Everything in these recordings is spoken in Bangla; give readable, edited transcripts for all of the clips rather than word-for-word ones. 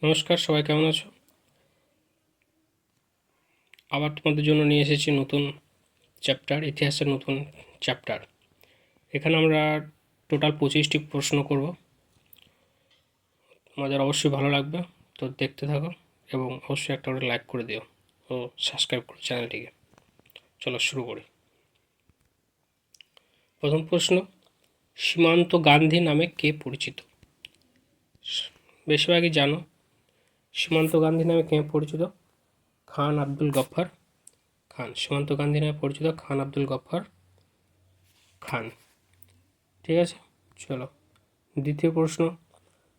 নমস্কার, সবাই কেমন আছো? আবার তোমাদের জন্য নিয়ে এসেছি নতুন চ্যাপ্টার, ইতিহাসের নতুন চ্যাপ্টার। এখানে আমরা টোটাল 25টি প্রশ্ন করব। তোমাদের অবশ্যই ভালো লাগবে, তো দেখতে থাকো এবং অবশ্যই একটা করে লাইক করে দিও ও সাবস্ক্রাইব করো চ্যানেলটিকে। চলো শুরু করি। প্রথম প্রশ্ন, সীমান্ত গান্ধী নামে কে পরিচিত? বেশিরভাগই জানো, সীমান্ত গান্ধী নামে কে পরিচিত? খান আব্দুল গফফর খান। সীমান্ত গান্ধী নামে পরিচিত খান আব্দুল গফফর খান। ঠিক আছে, চলো দ্বিতীয় প্রশ্ন,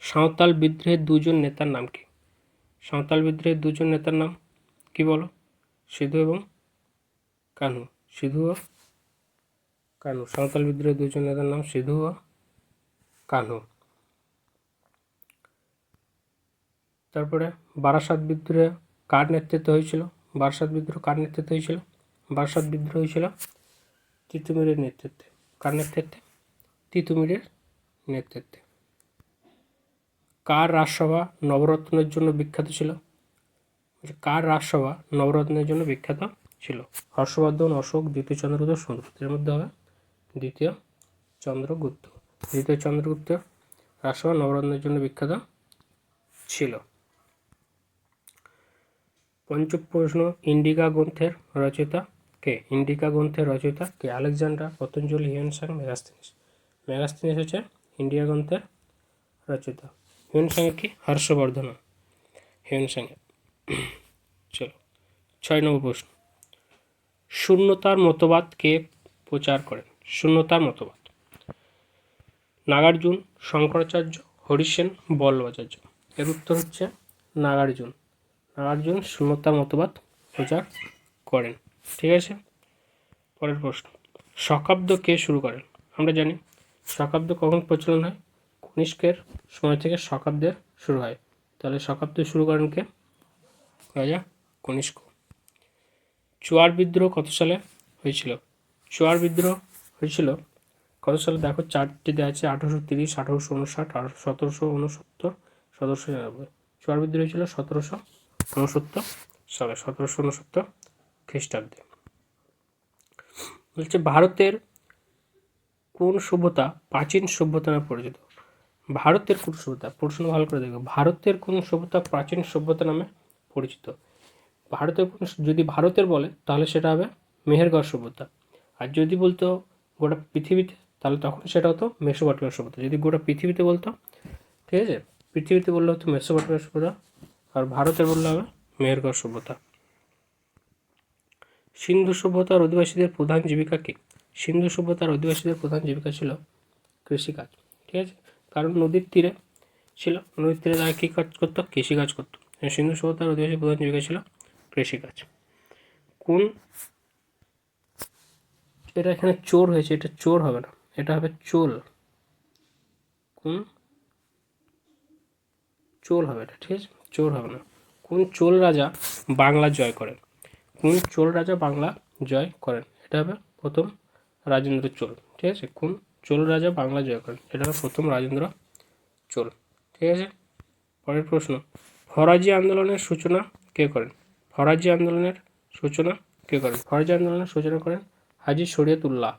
সাঁওতাল বিদ্রোহের দুজন নেতার নাম কি? সাঁওতাল বিদ্রোহের দুজন নেতার নাম কি বলো? সিধু এবং কানহু। সিধু ও কানহু। সাঁওতাল বিদ্রোহের দুজন নেতার নাম সিধু ও কানহু। তারপরে বারাসাত বিদ্রোহে কার নেতৃত্বে হয়েছিল? বারাসাত বিদ্রোহ কার নেতৃত্বে হয়েছিল? বারাসাত বিদ্রোহ হয়েছিল তিতুমিরের নেতৃত্বে। কার নেতৃত্বে? তিতুমিরের নেতৃত্বে। কার রাজসভা নবরত্নের জন্য বিখ্যাত ছিল? কার রাজসভা নবরত্নের জন্য বিখ্যাত ছিল? হর্ষবর্ধন, অশোক, দ্বিতীয় চন্দ্রগুপ্ত, চন্দ্রগুপ্ত। এর মধ্যে হবে দ্বিতীয় চন্দ্রগুপ্ত। দ্বিতীয় চন্দ্রগুপ্ত রাজসভা নবরত্নের জন্য বিখ্যাত ছিল। পঞ্চম প্রশ্ন, ইন্ডিকা গ্রন্থের রচয়িতা কে? ইন্ডিকা গ্রন্থের রচয়িতা কে? Alexander, Patanjali, Hiuen Tsang, Megasthenes. Megasthenes হচ্ছে ইন্ডিকা গ্রন্থের রচয়িতা। হিউয়েন-সাংয়ের কি? হর্ষবর্ধন। হিউয়েন-সাংয়ের। চলো 6 নম্বর প্রশ্ন, শূন্যতার মতবাদ কে প্রচার করেন? শূন্যতার মতবাদ। নাগার্জুন, শঙ্করাচার্য, হরিসেন, বল্লভাচার্য। এর উত্তর হচ্ছে নাগার্জুন। নাগার্জুন শূন্যতার মতবাদ প্রচার করেন। ঠিক আছে, পরের প্রশ্ন, শকাব্দ কে শুরু করেন? আমরা জানি শকাব্দ কখন প্রচলন হয়? কনিষ্কের সময় থেকে শকাব্দের শুরু হয়। তাহলে শকাব্দ শুরু করেন কে? রাজা কনিষ্ক। চুয়ার বিদ্রোহ কত সালে হয়েছিল? চুয়ার বিদ্রোহ হয়েছিল কত সালে? দেখো চারটি দেওয়া আছে, 1830, 1859, 1769, 1799। চুয়ার বিদ্রোহ হয়েছিল 1769 সালে, 1769 খ্রিস্টাব্দে। বলছে ভারতের কোন সভ্যতা প্রাচীন সভ্যতা নামে পরিচিত? ভারতের কোন সভ্যতা, প্রশ্ন ভালো করে দেখো, ভারতের কোন সভ্যতা প্রাচীন সভ্যতা নামে পরিচিত? ভারতের কোন, যদি ভারতের বলে তাহলে সেটা হবে মেহেরগড় সভ্যতা। আর যদি বলতো গোটা পৃথিবীতে তাহলে তখন সেটা হতো মেসোপটেমিয়া সভ্যতা। যদি গোটা পৃথিবীতে বলতো, ঠিক আছে, পৃথিবীতে বললে হতো মেসোপটেমিয়া সভ্যতা, আর ভারতের বললে হবে মেহেরগড় সভ্যতা। সিন্ধু সভ্যতার অধিবাসীদের প্রধান জীবিকা কি? সিন্ধু সভ্যতার অধিবাসীদের প্রধান জীবিকা ছিল কৃষিকাজ। ঠিক আছে, কারণ নদীর তীরে ছিল, নদীর তীরে তারা কী কাজ করতো? কৃষিকাজ করতো। সিন্ধু সভ্যতার অধিবাসী প্রধান জীবিকা ছিল কৃষিকাজ। কোন, এটা এখানে চোর হয়েছে, এটা চোর হবে না, এটা হবে চোল। কোন চোল হবে এটা, ঠিক আছে, চোর হবে না। কোন চোল রাজা বাংলা জয় করেন? কোন চোল রাজা বাংলা জয় করেন? এটা হবে প্রথম রাজেন্দ্র চোল। ঠিক আছে, কোন চোল রাজা বাংলা জয় করেন? এটা হবে প্রথম রাজেন্দ্র চোল। ঠিক আছে, পরের প্রশ্ন, ফরাজি আন্দোলনের সূচনা কে করেন? ফরাজি আন্দোলনের সূচনা কে করেন? ফরাজি আন্দোলনের সূচনা করেন হাজি শরীয়ত উল্লাহ।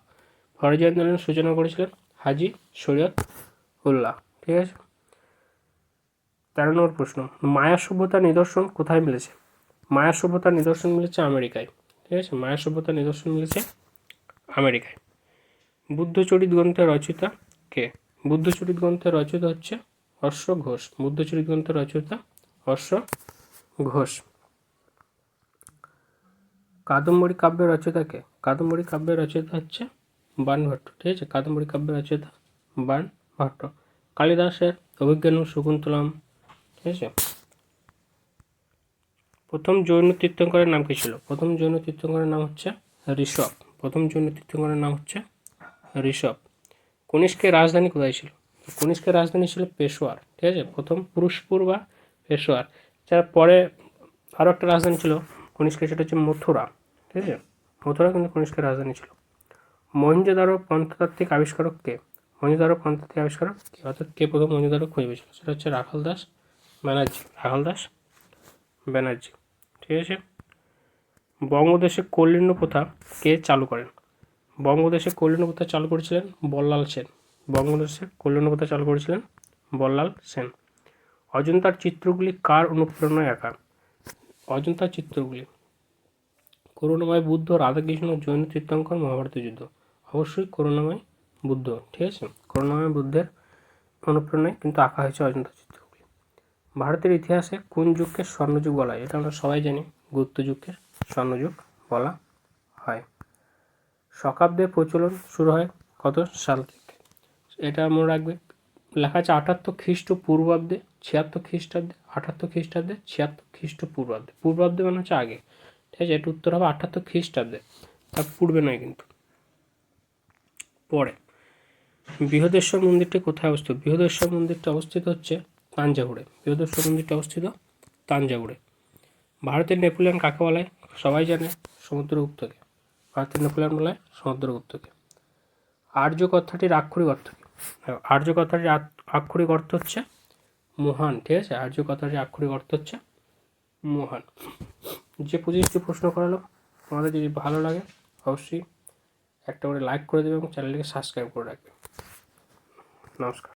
ফরাজি আন্দোলনের সূচনা করেছিলেন হাজি শরীয়ত উল্লাহ। ঠিক আছে, 13 নম্বর প্রশ্ন, মায়া সভ্যতার নিদর্শন কোথায় মিলেছে? মায়া সভ্যতার নিদর্শন মিলেছে আমেরিকায়। ঠিক আছে, মায়া সভ্যতার নিদর্শন মিলেছে আমেরিকায়। বুদ্ধচরিত গ্রন্থের রচয়িতা কে? বুদ্ধচরিত গ্রন্থের রচয়িতা হচ্ছে হর্ষ ঘোষ। বুদ্ধচরিত গ্রন্থের রচয়িতা হর্ষ ঘোষ। কাদম্বরী কাব্যের রচয়িতা কে? কাদম্বরী কাব্যের রচয়িতা হচ্ছে বাণভট্ট। ঠিক আছে, কাদম্বরী কাব্যের রচয়িতা বাণভট্ট। কালিদাসের অভিজ্ঞান শকুন্তলম। ঠিক আছে, প্রথম জৈন তীর্থঙ্করের নাম কি ছিল? প্রথম জৈন তীর্থঙ্করের নাম হচ্ছে ঋষভ। প্রথম জৈন তীর্থঙ্করের নাম হচ্ছে ঋষভ। কনিষ্কের রাজধানী কোথায় ছিল? কনিষ্কের রাজধানী ছিল পেশোয়ার। ঠিক আছে, প্রথম পুরুষপুর বা পেশোয়ার। যার পরে আরও একটা রাজধানী ছিল কনিষ্কের, সেটা হচ্ছে মথুরা। ঠিক আছে, মথুরা কিন্তু কনিষ্কের রাজধানী ছিল। মহেঞ্জোদারো প্রত্নতাত্ত্বিক আবিষ্কারক কে? মহেঞ্জোদারো প্রত্নতাত্ত্বিক আবিষ্কারক কে, অর্থাৎ কে প্রথম মহেঞ্জোদারো খুঁজে পেয়েছিল? সেটা হচ্ছে রাখাল দাস ব্যানার্জি, রাখাল দাস ব্যানার্জি। ঠিক আছে। বঙ্গদেশে কৌলিন্য প্রথা কে চালু করেন? বঙ্গদেশে কৌলিন্য প্রথা চালু করেছিলেন বল্লাল সেন। বঙ্গদেশে কৌলিন্য প্রথা চালু করেছিলেন বল্লাল সেন। অজন্তার চিত্রগুলি কার অনুপ্রেরণায় আঁকা? অজন্তার চিত্রগুলি করুণাময় বুদ্ধ, রাধাকৃষ্ণ, জৈন তীর্থঙ্কর, মহাভারতের যুদ্ধ। অবশ্যই করুণাময় বুদ্ধ। ঠিক আছে, করুণাময় বুদ্ধের অনুপ্রেরণায় কিন্তু আঁকা হয়েছে অজন্তা চিত্রগুলি। ভারতের ইতিহাসে কোন যুগকে স্বর্ণযুগ বলা হয়? এটা আমরা সবাই জানি, গুপ্ত যুগকে স্বর্ণযুগ বলা হয়। শকাব্দের প্রচলন শুরু হয় কত সাল থেকে? এটা মনে রাখবে, লেখা আছে 78 খ্রিস্টপূর্বাব্দে, 76 খ্রিস্টাব্দে, 78 খ্রিস্টাব্দে, 76 খ্রিস্টপূর্বাব্দে। পূর্বাব্দে মানে হচ্ছে আগে। ঠিক আছে, এটা উত্তর হবে 78 খ্রিস্টাব্দে, তার পূর্বে নয় কিন্তু, পরে। বৃহদেশ্বর মন্দিরটি কোথায় অবস্থিত? বৃহদেশ্বর মন্দিরটি অবস্থিত হচ্ছে তাঞ্জাভুরে। বৃহদেশ্বর মন্দিরটি অবস্থিত তাঞ্জাভুরে। ভারতের নেপোলিয়ন কাকে বলা হয়? সবাই জানে, সমুদ্রগুপ্তকে। ভারতের নেপোলিয়ন বলা হয় সমুদ্রগুপ্তকে। আর্য কথাটির আক্ষরিক অর্থ কী? আর্য কথাটির আক্ষরিক অর্থ হচ্ছে মহান। ঠিক আছে, আর্য কথাটির আক্ষরিক অর্থ হচ্ছে মহান। যে 25টি প্রশ্ন করালো, তোমাদের যদি ভালো লাগে অবশ্যই একটা করে লাইক করে দেবে এবং চ্যানেলটিকে সাবস্ক্রাইব করে রাখবে। নমস্কার।